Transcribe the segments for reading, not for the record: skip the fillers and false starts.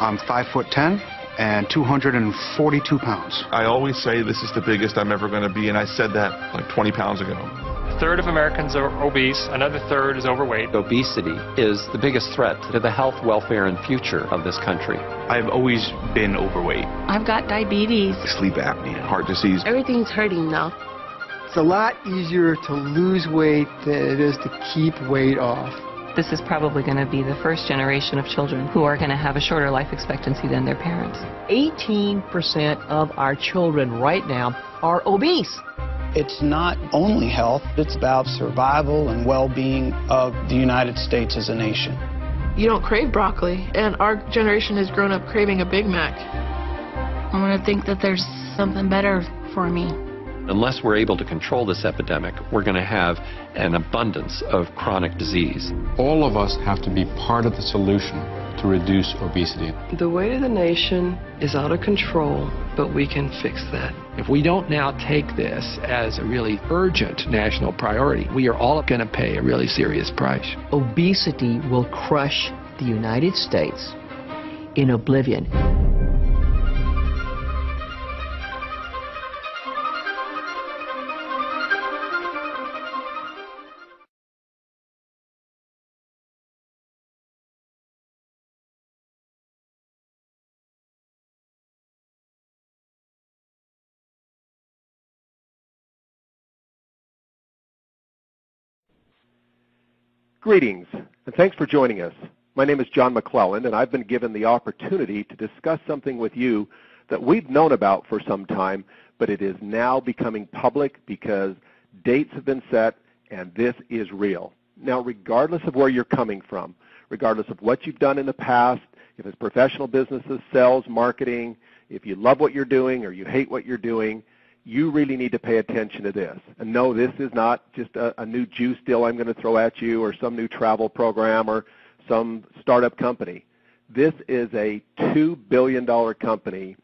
I'm 5'10" and 242 pounds. I always say this is the biggest I'm ever going to be, and I said that like 20 pounds ago. A third of Americans are obese, another third is overweight. Obesity is the biggest threat to the health, welfare, and future of this country. I've always been overweight. I've got diabetes. Sleep apnea, heart disease. Everything's hurting now. It's a lot easier to lose weight than it is to keep weight off. This is probably going to be the first generation of children who are going to have a shorter life expectancy than their parents. 18% of our children right now are obese. It's not only health, it's about survival and well-being of the United States as a nation. You don't crave broccoli, and our generation has grown up craving a Big Mac. I want to think that there's something better for me. Unless we're able to control this epidemic, we're going to have an abundance of chronic disease. All of us have to be part of the solution to reduce obesity. The weight of the nation is out of control, but we can fix that. If we don't now take this as a really urgent national priority, we are all going to pay a really serious price. Obesity will crush the United States in oblivion. Greetings, and thanks for joining us. My name is John McClellan, and I've been given the opportunity to discuss something with you that we've known about for some time, but it is now becoming public because dates have been set, and this is real. Now, regardless of where you're coming from, regardless of what you've done in the past, if it's professional businesses, sales, marketing, if you love what you're doing or you hate what you're doing, you really need to pay attention to this. And no, this is not just a new juice deal I'm going to throw at you or some new travel program or some startup company. This is a $2 billion company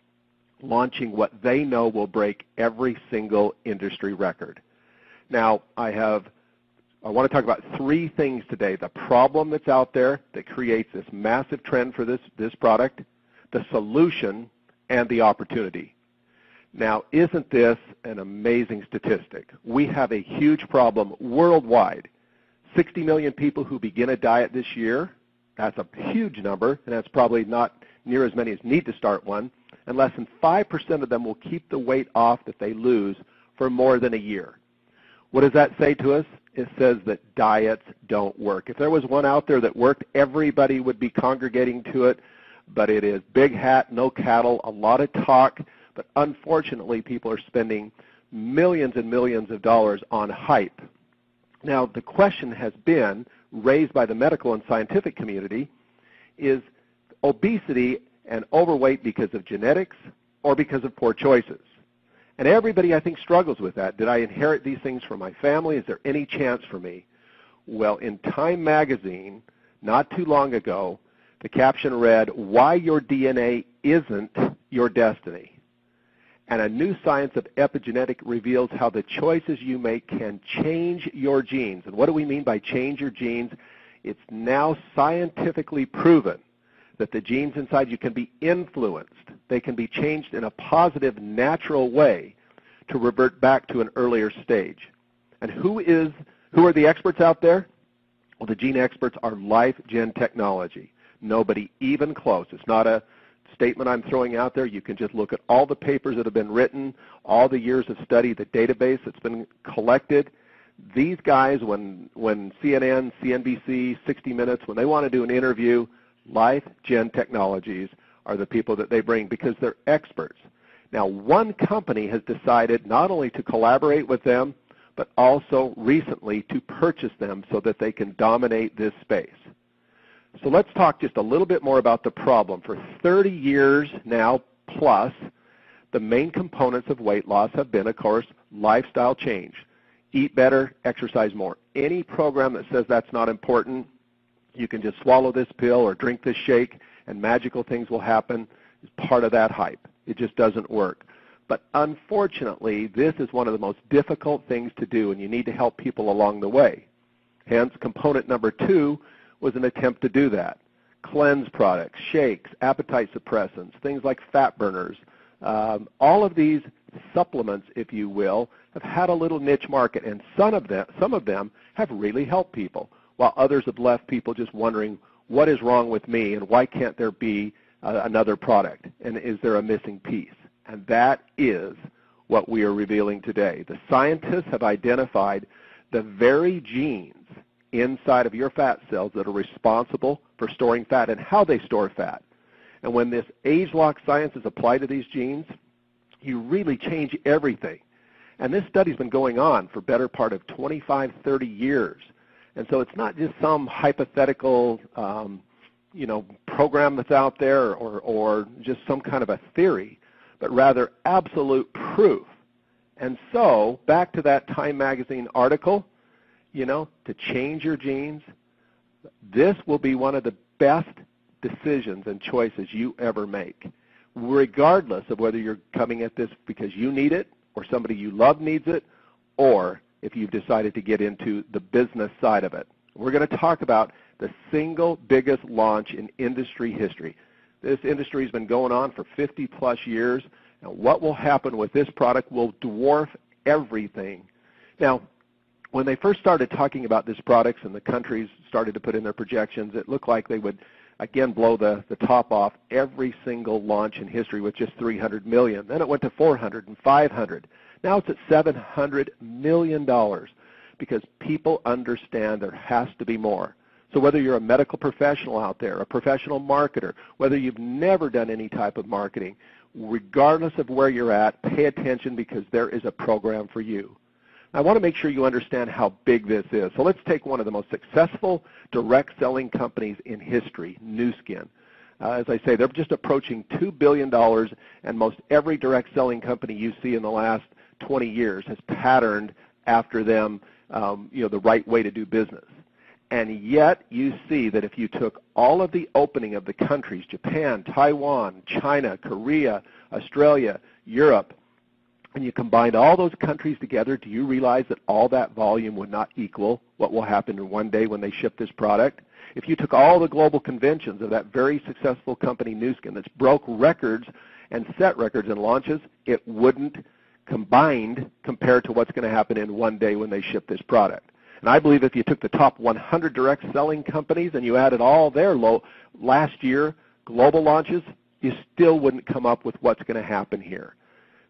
launching what they know will break every single industry record. Now, I want to talk about three things today. The problem that's out there that creates this massive trend for this product, the solution, and the opportunity. Now, isn't this an amazing statistic? We have a huge problem worldwide. 60 million people who begin a diet this year. That's a huge number, and that's probably not near as many as need to start one. And less than 5% of them will keep the weight off that they lose for more than a year. What does that say to us? It says that diets don't work. If there was one out there that worked, everybody would be congregating to it. But it is big hat, no cattle, a lot of talk. But unfortunately, people are spending millions and millions of dollars on hype. Now, the question has been raised by the medical and scientific community, is obesity and overweight because of genetics or because of poor choices? And everybody, I think, struggles with that. Did I inherit these things from my family? Is there any chance for me? Well, in Time magazine, not too long ago, the caption read, "Why Your DNA Isn't Your Destiny." And a new science of epigenetic reveals how the choices you make can change your genes. And what do we mean by change your genes? It's now scientifically proven that the genes inside you can be influenced. They can be changed in a positive, natural way to revert back to an earlier stage. And who are the experts out there? Well, the gene experts are LifeGen Technology. Nobody even close. It's not a statement I'm throwing out there. You can just look at all the papers that have been written, all the years of study, the database that's been collected. These guys, when CNN, CNBC, 60 Minutes, when they want to do an interview, LifeGen Technologies are the people that they bring because they're experts. Now, one company has decided not only to collaborate with them, but also recently to purchase them so that they can dominate this space. So let's talk just a little bit more about the problem. For 30 years now plus, the main components of weight loss have been, of course, lifestyle change. Eat better, exercise more. Any program that says that's not important, you can just swallow this pill or drink this shake and magical things will happen, is part of that hype. It just doesn't work. But unfortunately, this is one of the most difficult things to do, and you need to help people along the way. Hence, component number 2 was an attempt to do that. cleanse products, shakes, appetite suppressants, things like fat burners. All of these supplements, if you will, have had a little niche market, and some of them have really helped people, while others have left people just wondering, what is wrong with me, and why can't there be another product, and is there a missing piece? And that is what we are revealing today. The scientists have identified the very genes inside of your fat cells that are responsible for storing fat and how they store fat. And when this age-lock science is applied to these genes, you really change everything. And this study's been going on for better part of 25, 30 years. And so it's not just some hypothetical program that's out there or just some kind of a theory, but rather absolute proof. And so, back to that Time magazine article, to change your genes, this will be one of the best decisions and choices you ever make, regardless of whether you're coming at this because you need it or somebody you love needs it, or if you've decided to get into the business side of it. We're going to talk about the single biggest launch in industry history. This industry has been going on for 50-plus years, and what will happen with this product will dwarf everything. Now, when they first started talking about this product and the countries started to put in their projections, it looked like they would, again, blow the top off every single launch in history with just $300 million. Then it went to $400 and $500. Now it's at $700 million because people understand there has to be more. So whether you're a medical professional out there, a professional marketer, whether you've never done any type of marketing, regardless of where you're at, pay attention because there is a program for you. I want to make sure you understand how big this is. So let's take one of the most successful direct selling companies in history, Nu Skin. As I say, they're just approaching $2 billion, and most every direct selling company you see in the last 20 years has patterned after them, the right way to do business. And yet you see that if you took all of the opening of the countries, Japan, Taiwan, China, Korea, Australia, Europe, and you combined all those countries together, do you realize that all that volume would not equal what will happen in one day when they ship this product? If you took all the global conventions of that very successful company, Nu Skin, that's broke records and set records in launches, it wouldn't combined compared to what's going to happen in one day when they ship this product. And I believe if you took the top 100 direct selling companies and you added all their last year global launches, you still wouldn't come up with what's going to happen here.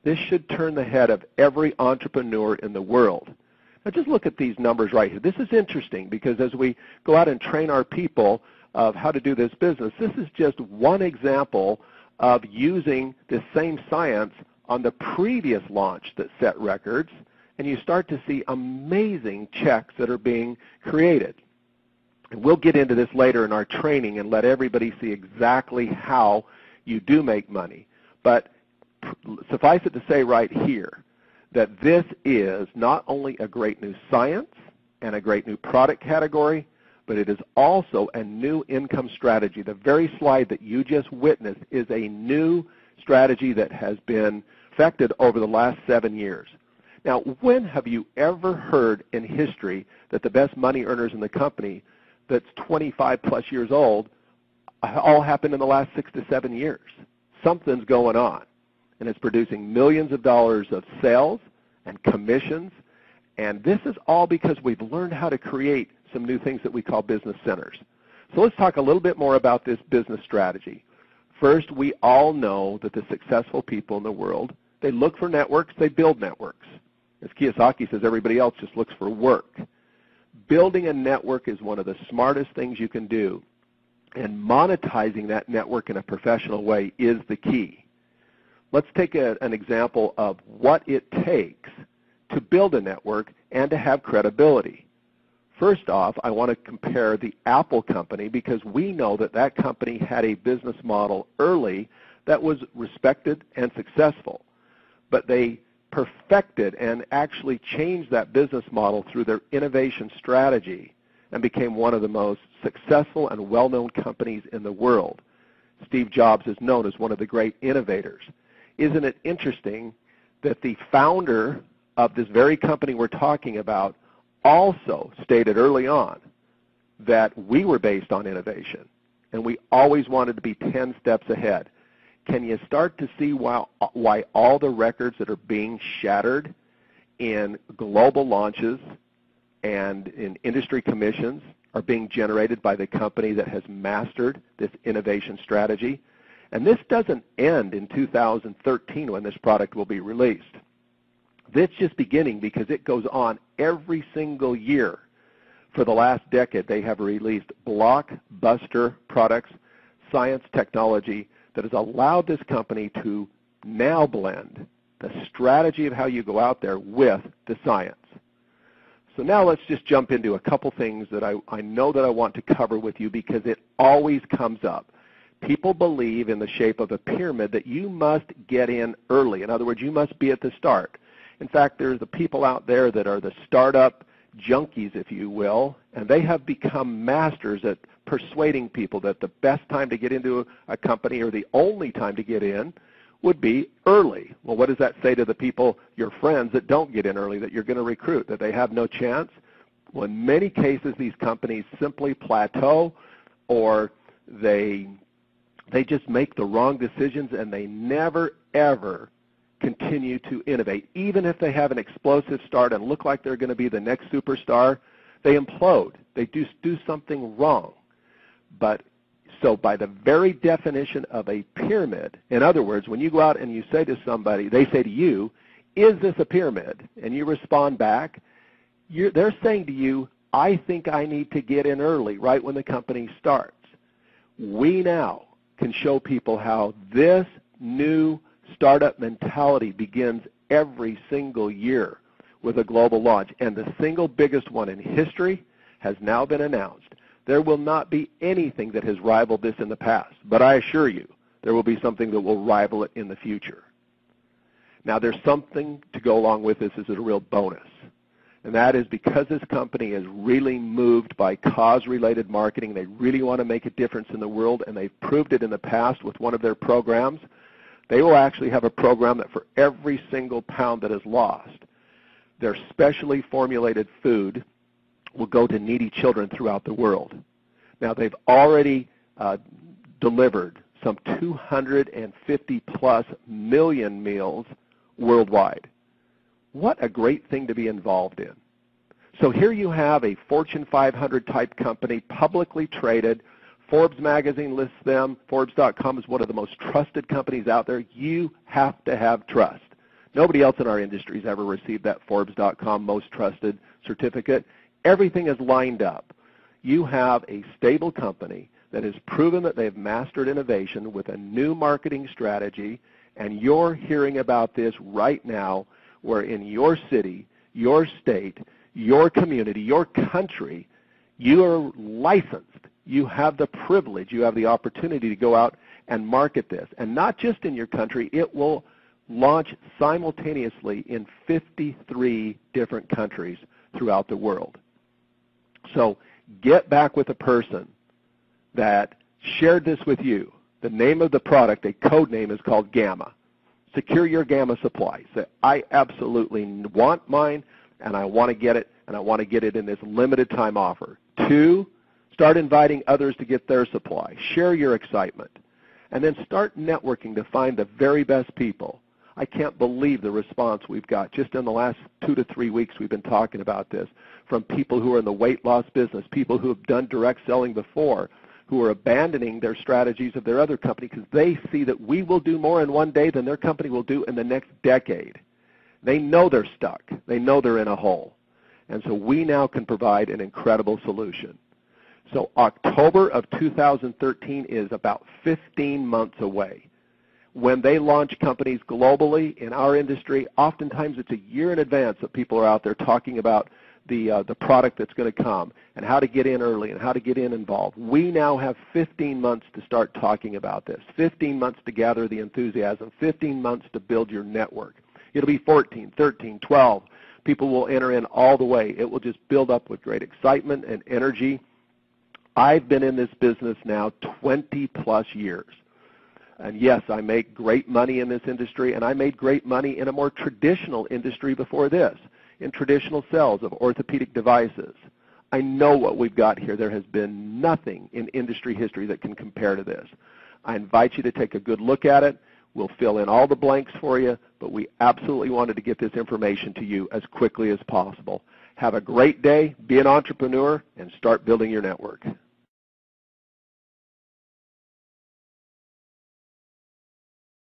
This should turn the head of every entrepreneur in the world. Now just look at these numbers right here. This is interesting because as we go out and train our people of how to do this business, this is just one example of using this same science on the previous launch that set records, and you start to see amazing checks that are being created. And we'll get into this later in our training and let everybody see exactly how you do make money. But suffice it to say right here that this is not only a great new science and a great new product category, but it is also a new income strategy. The very slide that you just witnessed is a new strategy that has been perfected over the last 7 years. Now, when have you ever heard in history that the best money earners in the company that's 25 plus years old all happened in the last 6 to 7 years? Something's going on, and it's producing millions of dollars of sales and commissions, and this is all because we've learned how to create some new things that we call business centers. So let's talk a little bit more about this business strategy. First, we all know that the successful people in the world, they look for networks, they build networks. As Kiyosaki says, everybody else just looks for work. Building a network is one of the smartest things you can do, and monetizing that network in a professional way is the key. Let's take an example of what it takes to build a network and to have credibility. First off, I want to compare the Apple company because we know that that company had a business model early that was respected and successful. But they perfected and actually changed that business model through their innovation strategy and became one of the most successful and well-known companies in the world. Steve Jobs is known as one of the great innovators. Isn't it interesting that the founder of this very company we're talking about also stated early on that we were based on innovation. and we always wanted to be 10 steps ahead. Can you start to see why all the records that are being shattered in global launches and in industry commissions are being generated by the company that has mastered this innovation strategy? And this doesn't end in 2013 when this product will be released. This is just beginning because it goes on every single year. For the last decade, they have released blockbuster products, science, technology, that has allowed this company to now blend the strategy of how you go out there with the science. So now let's just jump into a couple things that I know that I want to cover with you because it always comes up. People believe in the shape of a pyramid that you must get in early. In other words, you must be at the start. In fact, there's the people out there that are the startup junkies, if you will, and they have become masters at persuading people that the best time to get into a company or the only time to get in would be early. Well, what does that say to the people, your friends, that don't get in early, that you're going to recruit, that they have no chance? Well, in many cases, these companies simply plateau, or they just make the wrong decisions, and they never, ever continue to innovate. Even if they have an explosive start and look like they're going to be the next superstar, they implode. They do something wrong. But so by the very definition of a pyramid, in other words, when you go out and you say to somebody, they say to you, is this a pyramid? And you respond back, they're saying to you, I think I need to get in early, right when the company starts. We now can show people how this new startup mentality begins every single year with a global launch. And the single biggest one in history has now been announced. There will not be anything that has rivaled this in the past, but I assure you there will be something that will rival it in the future. Now there's something to go along with this as a real bonus, and that is because this company is really moved by cause-related marketing. They really want to make a difference in the world, and they've proved it in the past with one of their programs. They will actually have a program that for every single pound that is lost, their specially formulated food will go to needy children throughout the world. Now, they've already delivered some 250-plus million meals worldwide. What a great thing to be involved in. So here you have a Fortune 500 type company, publicly traded. Forbes magazine lists them. Forbes.com is one of the most trusted companies out there. You have to have trust. Nobody else in our industry has ever received that Forbes.com most trusted certificate. Everything is lined up. You have a stable company that has proven that they've mastered innovation with a new marketing strategy, and you're hearing about this right now, where in your city, your state, your community, your country, you are licensed. You have the privilege, you have the opportunity to go out and market this. And not just in your country, it will launch simultaneously in 53 different countries throughout the world. So get back with a person that shared this with you. The name of the product, a code name, is called Gamma. Secure your Gamma supply. Say, I absolutely want mine, and I want to get it, and I want to get it in this limited time offer. 2, start inviting others to get their supply. Share your excitement. And then start networking to find the very best people. I can't believe the response we've got. Just in the last 2 to 3 weeks we've been talking about this, from people who are in the weight loss business, people who have done direct selling before, who are abandoning their strategies of their other company because they see that we will do more in one day than their company will do in the next decade. They know they're stuck. They know they're in a hole. And so we now can provide an incredible solution. So October of 2013 is about 15 months away. When they launch companies globally in our industry, oftentimes it's a year in advance that people are out there talking about the product that's going to come and how to get in early and how to get involved. We now have 15 months to start talking about this, 15 months to gather the enthusiasm, 15 months to build your network. It'll be 14, 13, 12. People will enter in all the way. It will just build up with great excitement and energy. I've been in this business now 20-plus years. And yes, I make great money in this industry, and I made great money in a more traditional industry before this, in traditional sales of orthopedic devices. I know what we've got here. There has been nothing in industry history that can compare to this. I invite you to take a good look at it. We'll fill in all the blanks for you, but we absolutely wanted to get this information to you as quickly as possible. Have a great day, be an entrepreneur, and start building your network.